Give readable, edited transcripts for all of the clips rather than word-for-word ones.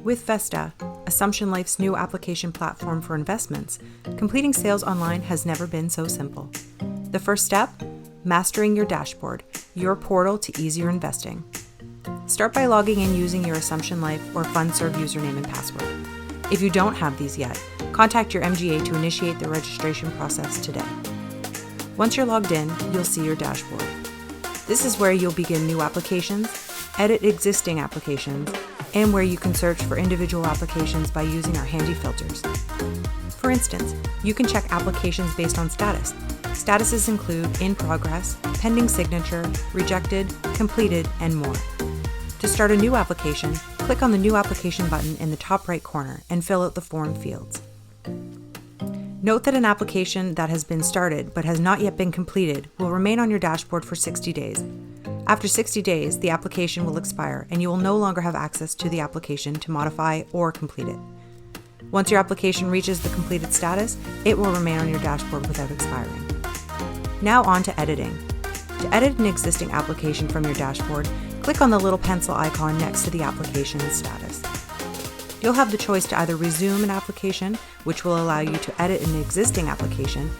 With Vesta, Assumption Life's new application platform for investments, completing sales online has never been so simple. The first step? Mastering your dashboard, your portal to easier investing. Start by logging in using your Assumption Life or FundServe username and password. If you don't have these yet, contact your MGA to initiate the registration process today. Once you're logged in, you'll see your dashboard. This is where you'll begin new applications, edit existing applications, and where you can search for individual applications by using our handy filters. For instance, you can check applications based on status. Statuses include in progress, pending signature, rejected, completed, and more. To start a new application, click on the New Application button in the top right corner and fill out the form fields. Note that an application that has been started but has not yet been completed will remain on your dashboard for 60 days. After 60 days, the application will expire and you will no longer have access to the application to modify or complete it. Once your application reaches the completed status, it will remain on your dashboard without expiring. Now on to editing. To edit an existing application from your dashboard, click on the little pencil icon next to the application status. You'll have the choice to either resume an application, which will allow you to edit an existing application,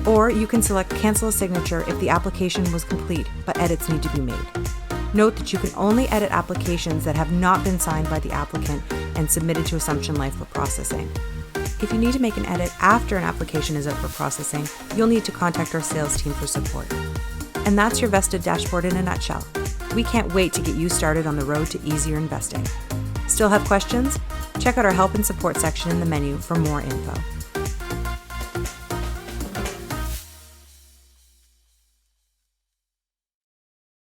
or you can select cancel a signature if the application was complete but edits need to be made. Note that you can only edit applications that have not been signed by the applicant and submitted to Assumption Life for processing. If you need to make an edit after an application is up for processing, you'll need to contact our sales team for support. And that's your Vesta dashboard in a nutshell. We can't wait to get you started on the road to easier investing. Still have questions? Check out our help and support section in the menu for more info.